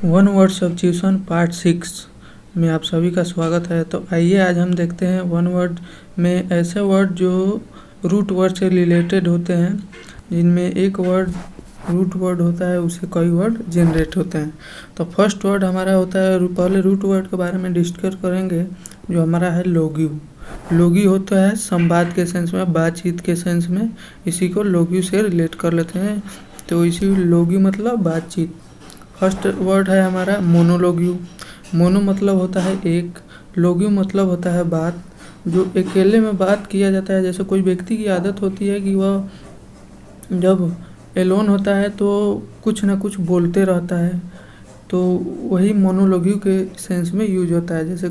One word substitution part 6 में आप सभी का स्वागत है। तो आइए आज हम देखते हैं वन वर्ड में ऐसे वर्ड जो रूट वर्ड से रिलेटेड होते हैं, जिनमें एक वर्ड रूट वर्ड होता है, उससे कई वर्ड जनरेट होते हैं। तो फर्स्ट वर्ड हमारा होता है, पहले रूट वर्ड के बारे में डिस्कस करेंगे, जो हमारा है लोग्यू। लोगी होता है संवाद के सेंस में, बातचीत के सेंस में, इसी को लोग्यू से रिलेट कर लेते हैं। तो इसी लोगी मतलब बातचीत। फर्स्ट वर्ड है हमारा मोनोलोग्यू। मोनो मतलब होता है एक, लोग्यू मतलब होता है बात, जो अकेले में बात किया जाता है। जैसे कोई व्यक्ति की आदत होती है कि वह जब एलोन होता है तो कुछ ना कुछ बोलते रहता है, तो वही मोनोलोग्यू के सेंस में यूज होता है। जैसे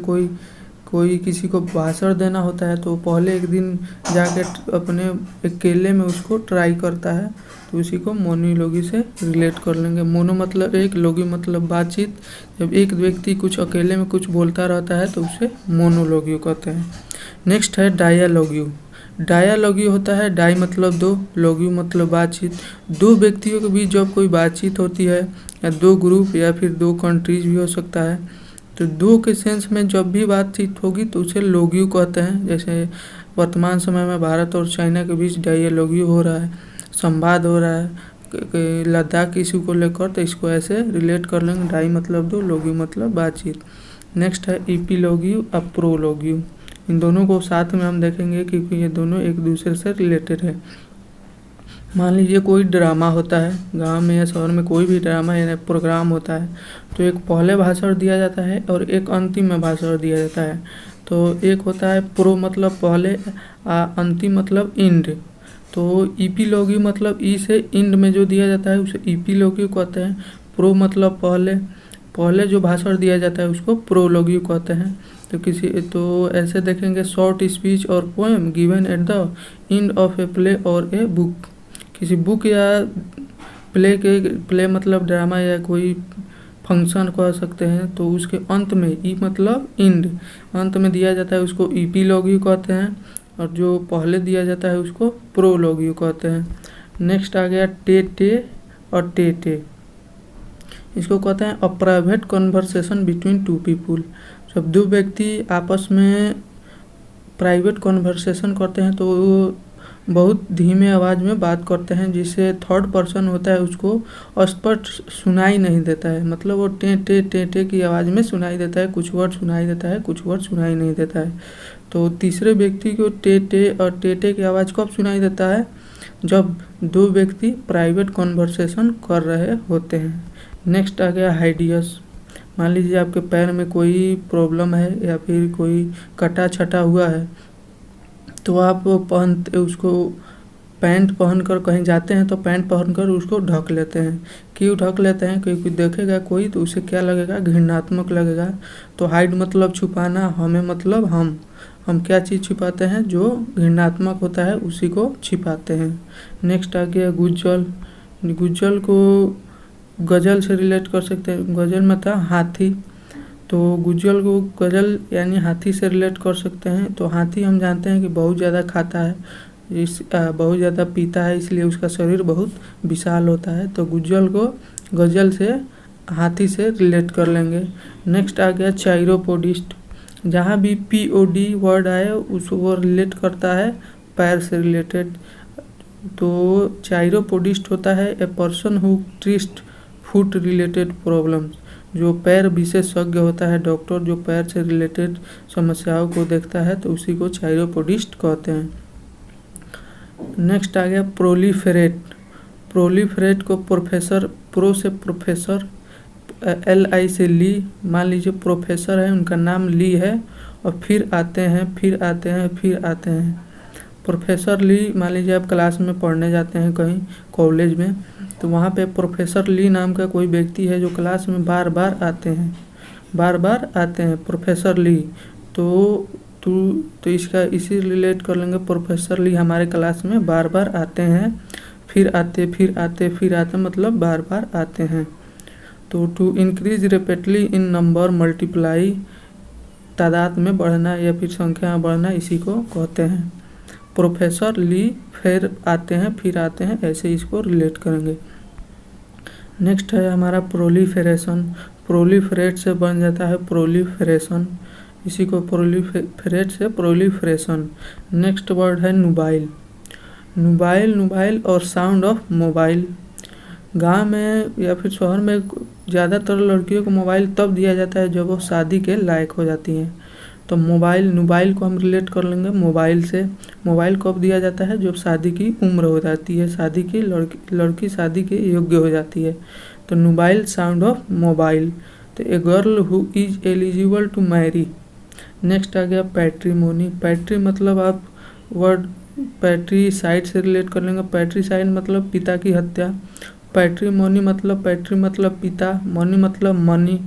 कोई किसी को भाषण देना होता है तो पहले एक दिन जाके अपने अकेले में उसको ट्राई करता है, तो उसी को मोनोलोगी से रिलेट कर लेंगे। मोनो मतलब एक, लोगी मतलब बातचीत। जब एक व्यक्ति कुछ अकेले में कुछ बोलता रहता है तो उसे मोनोलोगी कहते हैं। नेक्स्ट है डायलॉग्यू। डायलॉग्यू होता है, डाई मतलब दो, लोग्यू मतलब बातचीत। दो व्यक्तियों के बीच जब कोई बातचीत होती है, या दो ग्रुप या फिर दो कंट्रीज भी हो सकता है, तो दो के सेंस में जब भी बातचीत होगी तो उसे लोग्यू कहते हैं। जैसे वर्तमान समय में भारत और चाइना के बीच डायलॉग्यू हो रहा है, संवाद हो रहा है लद्दाख इशू को लेकर, तो इसको ऐसे रिलेट कर लेंगे। डाई मतलब दो, लोग्यू मतलब बातचीत। नेक्स्ट है इपीलोग्यू और प्रोलोग्यू। इन दोनों को साथ में हम देखेंगे क्योंकि ये दोनों एक दूसरे से रिलेटेड है। मान लीजिए कोई ड्रामा होता है, गांव में या शहर में कोई भी ड्रामा या प्रोग्राम होता है, तो एक पहले भाषण दिया जाता है और एक अंतिम में भाषण दिया जाता है। तो एक होता है प्रो मतलब पहले, अंतिम मतलब इंड। तो इपीलोगी मतलब ई से इंड में जो दिया जाता है उसे इपीलोगी कहते हैं। प्रो मतलब पहले जो भाषण दिया जाता है उसको प्रोलोगी कहते हैं। तो ऐसे देखेंगे, शॉर्ट स्पीच और poem given at the end of a play और ए बुक। किसी बुक या प्ले मतलब ड्रामा या कोई फंक्शन कह सकते हैं, तो उसके अंत में ई मतलब इंड, अंत में दिया जाता है उसको इपीलोगी कहते हैं, और जो पहले दिया जाता है उसको प्रोलोगी कहते हैं। नेक्स्ट आ गया टे और टे। इसको कहते हैं a private conversation between two people. जब दो व्यक्ति आपस में प्राइवेट कन्वर्सेशन करते हैं तो वो बहुत धीमे आवाज़ में बात करते हैं, जिससे थर्ड पर्सन होता है उसको स्पष्ट सुनाई नहीं देता है। मतलब वो टे की आवाज़ में सुनाई देता है, कुछ वर्ड सुनाई देता है, कुछ वर्ड सुनाई नहीं देता है। तो तीसरे व्यक्ति को टे और टे की आवाज़ कब सुनाई देता है? जब दो व्यक्ति प्राइवेट कन्वर्सेशन कर रहे होते हैं। नेक्स्ट आ गया हाइडियस। मान लीजिए आपके पैर में कोई प्रॉब्लम है या फिर कोई कटा छटा हुआ है, तो आप उसको पैंट पहनकर कहीं जाते हैं तो पैंट पहनकर उसको ढक लेते हैं। क्यों ढक लेते हैं? क्योंकि देखेगा कोई तो उसे क्या लगेगा, घृणात्मक लगेगा। तो हाइड मतलब छुपाना, हमें मतलब हम क्या चीज़ छुपाते हैं? जो घृणात्मक होता है उसी को छिपाते हैं। नेक्स्ट आ गया गुज्जल। गुज्जल को गज़ल से रिलेट कर सकते हैं। गज़ल में था हाथी, तो गुज्जल को गज़ल यानी हाथी से रिलेट कर सकते हैं। तो हाथी हम जानते हैं कि बहुत ज़्यादा खाता है, बहुत ज़्यादा पीता है, इसलिए उसका शरीर बहुत विशाल होता है। तो गुज्जल को गज़ल से, हाथी से रिलेट कर लेंगे। नेक्स्ट आ गया चाइरोपोडिस्ट। जहाँ भी POD वर्ड आए उसको रिलेट करता है पैर से रिलेटेड। तो चाइरोपोडिस्ट होता है a person who treats foot related problems. जो पैर विशेषज्ञ होता है, डॉक्टर जो पैर से रिलेटेड समस्याओं को देखता है, तो उसी को चाइरोपोडिस्ट कहते हैं। नेक्स्ट आ गया प्रोलीफेरेट। प्रोलीफेरेट को प्रोफेसर, प्रो से प्रोफेसर, LI से ली। मान लीजिए प्रोफेसर है, उनका नाम ली है, और फिर आते हैं प्रोफेसर ली। मान लीजिए आप क्लास में पढ़ने जाते हैं कहीं कॉलेज में, तो वहाँ पे प्रोफेसर ली नाम का कोई व्यक्ति है जो क्लास में बार बार आते हैं प्रोफेसर ली। तो इसका इसी रिलेट कर लेंगे, प्रोफेसर ली हमारे क्लास में बार बार आते हैं, फिर आते मतलब बार बार आते हैं। तो to increase rapidly in number, multiply तादाद में बढ़ना या फिर संख्या में बढ़ना, इसी को कहते हैं। प्रोफेसर ली फिर आते हैं, ऐसे इसको रिलेट करेंगे। नेक्स्ट है हमारा प्रोलिफेरेशन। प्रोलिफरेट से बन जाता है प्रोलिफेरेशन, इसी को प्रोलिफरेट से प्रोलिफरेशन। नेक्स्ट वर्ड है नुबाइल। नुबाइल, नुबाइल और साउंड ऑफ मोबाइल। गांव में या फिर शहर में ज़्यादातर लड़कियों को मोबाइल तब दिया जाता है जब वो शादी के लायक हो जाती हैं। तो मोबाइल, नुबाइल को हम रिलेट कर लेंगे मोबाइल से। मोबाइल कब दिया जाता है जब शादी की उम्र हो जाती है, शादी की लड़की शादी के योग्य हो जाती है। तो नुबाइल साउंड ऑफ मोबाइल। तो a girl who is eligible to marry. Next आ गया पैट्रीमोनी। पैट्री मतलब आप वर्ड पैट्री साइड से रिलेट कर लेंगे। पैट्री साइड मतलब पिता की हत्या। पैट्रीमोनी मतलब पैट्री मतलब पिता, मोनी मतलब मनी,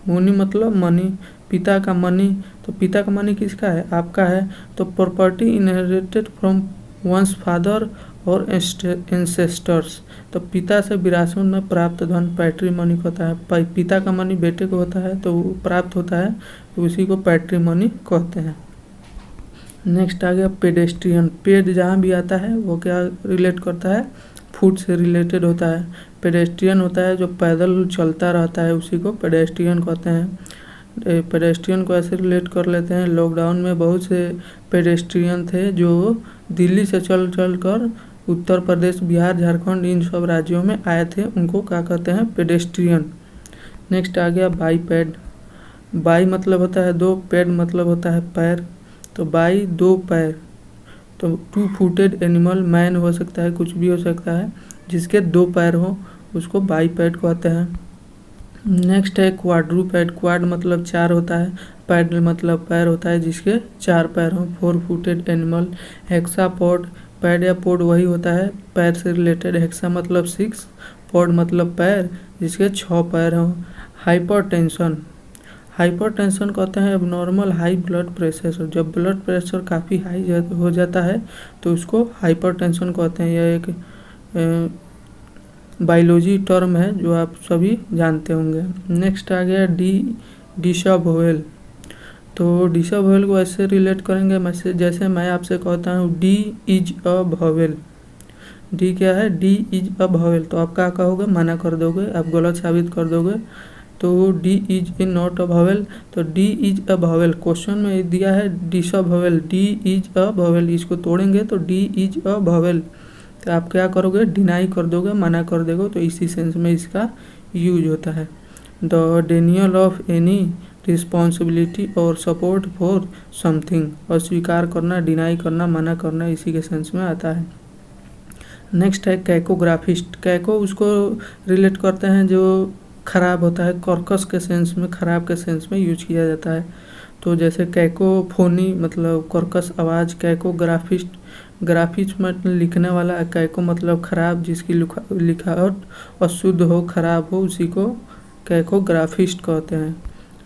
मोनी मतलब मनी, पिता का मनी। तो पिता का मनी किसका है? आपका है। तो property inherited from once father और एंसेस्टर्स। तो पिता से विरासत में प्राप्त धन पैट्रीमोनी को होता है। पिता का मनी बेटे को होता है तो वो प्राप्त होता है, तो उसी को पैट्रीमोनी कहते हैं। नेक्स्ट आ गया पेडेस्ट्रियन। पेड जहाँ भी आता है वो क्या रिलेट करता है? फुट से रिलेटेड होता है। पेडेस्ट्रियन होता है जो पैदल चलता रहता है, उसी को पेडेस्ट्रियन कहते हैं। पेडेस्ट्रियन को ऐसे रिलेट कर लेते हैं, लॉकडाउन में बहुत से पेडेस्ट्रियन थे जो दिल्ली से चल कर उत्तर प्रदेश, बिहार, झारखंड इन सब राज्यों में आए थे, उनको क्या कहते हैं? पेडेस्ट्रियन। नेक्स्ट आ गया बाईपैड। बाई मतलब होता है दो, पैड मतलब होता है पैर। तो बाई दो पैर, तो 2 फुटेड एनिमल, मैन हो सकता है, कुछ भी हो सकता है जिसके 2 पैर हो, उसको बाईपैड कहते हैं। नेक्स्ट है क्वाड्रूपैड। क्वाड मतलब 4 होता है, पैड मतलब पैर होता है जिसके 4 पैर हों, 4 फुटेड एनिमल। हेक्सापॉड। पैड या पोड वही होता है पैर से रिलेटेड। हेक्सा मतलब 6, पॉड मतलब पैर जिसके 6 पैर हों। हाइपरटेंशन। हाइपरटेंशन कहते हैं एबनॉर्मल हाई ब्लड प्रेशर। जब ब्लड प्रेशर काफ़ी हाई हो जाता है तो उसको हाइपरटेंशन कहते हैं। यह एक बायोलॉजी टर्म है जो आप सभी जानते होंगे। नेक्स्ट आ गया डिसवोवेल। तो डिसवोवेल को ऐसे रिलेट करेंगे जैसे मैं आपसे कहता हूँ D is a vowel. D क्या है? D is a vowel. तो आप क्या कहोगे? मना कर दोगे, आप गलत साबित कर दोगे। तो D is a not a vowel. तो D is a vowel question में दिया है D is vowel, D is a vowel, इसको तोड़ेंगे तो डी इज अ वोवेल। तो आप क्या करोगे? डिनाई कर दोगे, मना कर दोगे। तो इसी सेंस में इसका यूज होता है। The Daniel of any responsibility और सपोर्ट फॉर समथिंग। अस्वीकार करना, डिनाई करना, मना करना, इसी के सेंस में आता है। नेक्स्ट है कैकोग्राफिस्ट। कैको उसको रिलेट करते हैं जो खराब होता है, कॉर्कस के सेंस में, खराब के सेंस में यूज किया जाता है। तो जैसे कैकोफोनी मतलब कॉर्कस आवाज़। कैकोग्राफिस्ट, ग्राफिक्स में लिखने वाला। कैको मतलब खराब, जिसकी लिखावट अशुद्ध हो, खराब हो, उसी को कैकोग्राफिस्ट कहते हैं।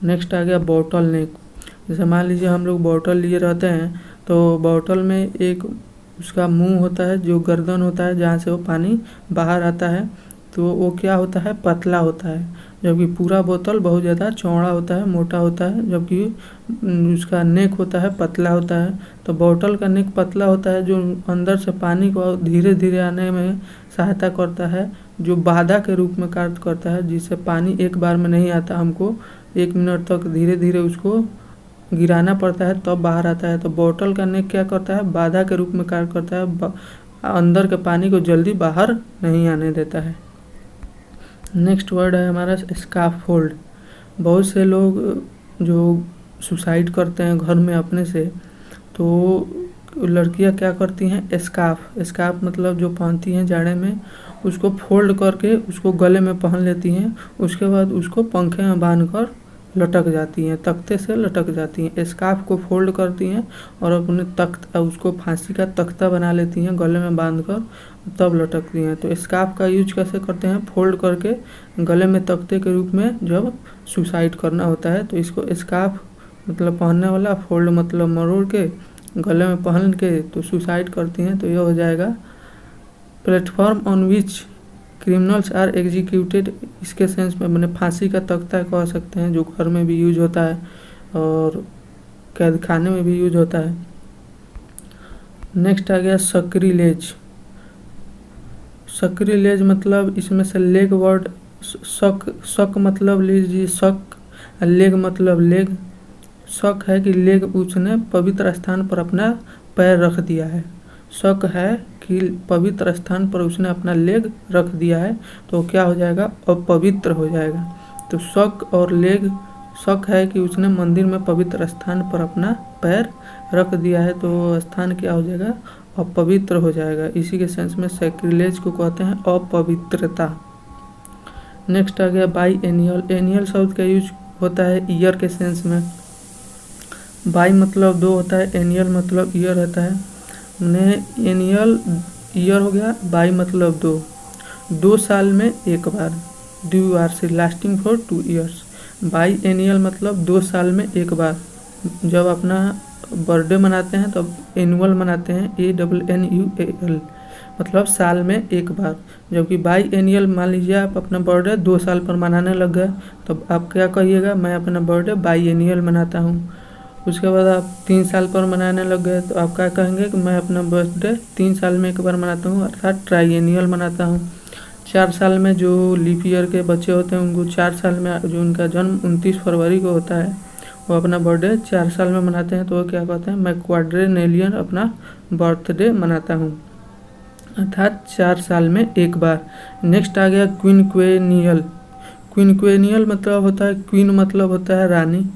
नेक्स्ट आ गया बॉटल नेक। जैसे मान लीजिए हम लोग बॉटल लिए रहते हैं, तो बॉटल में एक उसका मुंह होता है जो गर्दन होता है जहाँ से वो पानी बाहर आता है, तो वो क्या होता है? पतला होता है। जबकि पूरा बोतल बहुत ज़्यादा चौड़ा होता है, मोटा होता है, जबकि उसका नेक होता है पतला होता है। तो बॉटल का नेक पतला होता है जो अंदर से पानी को धीरे धीरे आने में सहायता करता है, जो बाधा के रूप में कार्य करता है, जिससे पानी एक बार में नहीं आता, हमको 1 मिनट तक धीरे धीरे उसको गिराना पड़ता है तब बाहर आता है। तो बॉटल का नेक क्या करता है? बाधा के रूप में कार्य करता है, अंदर के पानी को जल्दी बाहर नहीं आने देता है। नेक्स्ट वर्ड है हमारा स्काफोल्ड। बहुत से लोग जो सुसाइड करते हैं घर में अपने से, तो लड़कियां क्या करती हैं? स्काफ मतलब जो पहनती हैं जाड़े में, उसको फोल्ड करके उसको गले में पहन लेती हैं। उसके बाद उसको पंखे में बांधकर लटक जाती हैं, तख्ते से लटक जाती हैं। स्कार्फ को फोल्ड करती हैं और अपने उसको फांसी का तख्ता बना लेती हैं गले में बांधकर, तब लटकती हैं। तो स्कार्फ का यूज कैसे करते हैं? फोल्ड करके गले में तख्ते के रूप में जब सुसाइड करना होता है तो इसको स्कार्फ मतलब पहनने वाला, फोल्ड मतलब मरोड़ के गले में पहन के तो सुसाइड करती हैं। तो यह हो जाएगा platform on which criminals are executed. इसके सेंस में मैंने फांसी का तख्ता कह सकते हैं, जो घर में भी यूज होता है और कैद खाने में भी यूज होता है। नेक्स्ट आ गया सक्रिलेज। सैक्रिलेज मतलब इसमें से लेग वर्ड शक मतलब लीजिए शक, लेग मतलब लेग। शक है कि लेग उसने पवित्र स्थान पर अपना पैर रख दिया है। शक है कि पवित्र स्थान पर उसने अपना लेग रख दिया है, तो क्या हो जाएगा, अपवित्र हो जाएगा। तो शक और लेग, शक है कि उसने मंदिर में पवित्र स्थान पर अपना पैर रख दिया है, तो स्थान क्या हो जाएगा, अपवित्र हो जाएगा। इसी के सेंस में सैक्रिलेज को कहते हैं अपवित्रता। नेक्स्ट आ गया बाई एनियल। एनियल शब्द का यूज होता है ईयर के सेंस में। बाई मतलब 2 होता है, एनियल मतलब ईयर रहता है। एनियल ईयर हो गया, बाई मतलब 2 साल में एक बार, ड्यू आर से लास्टिंग फॉर 2 ईयर्स। बाई एनियल मतलब 2 साल में एक बार। जब अपना बर्थडे मनाते हैं तब एनुअल मनाते हैं, ANNUAL मतलब साल में एक बार। जबकि बाई एनियल, मान लीजिए आप अपना बर्थडे 2 साल पर मनाने लग गए, तब आप क्या कहिएगा, मैं अपना बर्थडे बाई एनियल मनाता हूँ। उसके बाद आप 3 साल पर मनाने लग गए, तो आप क्या कहेंगे कि मैं अपना बर्थडे 3 साल में एक बार मनाता हूँ, अर्थात ट्राइएनियल मनाता हूँ। 4 साल में जो लीप ईयर के बच्चे होते हैं उनको 4 साल में, जो उनका जन्म 29 फरवरी को होता है, वो अपना बर्थडे 4 साल में मनाते हैं, तो वो क्या कहते हैं, मैं क्वाड्रेनेलियन अपना बर्थडे मनाता हूँ, अर्थात 4 साल में एक बार। नेक्स्ट आ गया क्विनक्वेनियल। क्विनक्वेनियल मतलब होता है, क्वीन मतलब होता है रानी,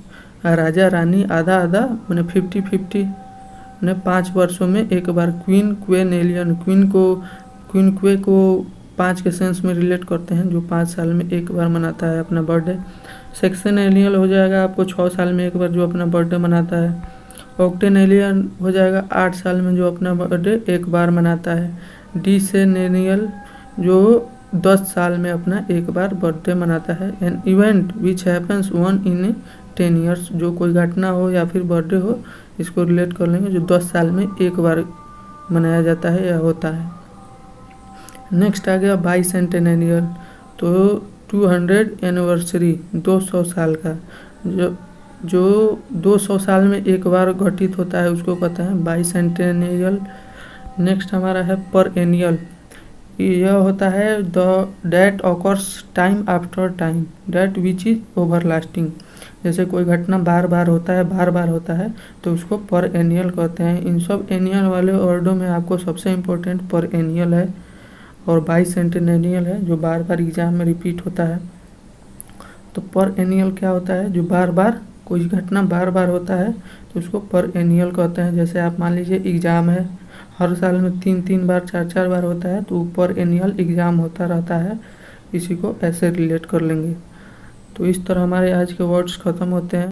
राजा रानी, आधा आधा मैंने 50-50 मैंने 5 वर्षों में एक बार। क्विनक्वेनियल, क्विनक्वे को 5 के सेंस में रिलेट करते हैं, जो 5 साल में एक बार मनाता है अपना बर्थडे। सेक्सेनेलियल हो जाएगा आपको 6 साल में एक बार जो अपना बर्थडे मनाता है। ऑक्टेनेलियल हो जाएगा 8 साल में जो अपना बर्थडे एक बार मनाता है। डिसेनेनियल जो 10 साल में अपना एक बार बर्थडे मनाता है। An event which happens 1 in 10 years, जो कोई घटना हो या फिर बर्थडे हो, इसको रिलेट कर लेंगे, जो 10 साल में एक बार मनाया जाता है या होता है। नेक्स्ट आ गया बाई सेंटेनियल, तो 200 एनिवर्सरी, 200 साल का, जो 200 साल में एक बार घटित होता है उसको कहते हैं बाई सेंटेनियल। नेक्स्ट हमारा है पर एनियल। यह होता है the date occurs time after time, date which is over lasting. जैसे कोई घटना बार बार होता है तो उसको पर एनियल कहते हैं। इन सब एनियल वाले वर्डों में आपको सबसे इम्पोर्टेंट पर एनियल है और बाई सेंटेनियल है, जो बार बार एग्जाम में रिपीट होता है। तो पर एनियल क्या होता है, जो बार बार कोई घटना बार बार होता है तो उसको पर एनियल कहते हैं। जैसे आप मान लीजिए एग्ज़ाम है, हर साल में 3-3 बार 4-4 बार होता है, तो पर एनियल एग्ज़ाम होता रहता है, इसी को ऐसे रिलेट कर लेंगे। तो इस तरह हमारे आज के वर्ड्स ख़त्म होते हैं।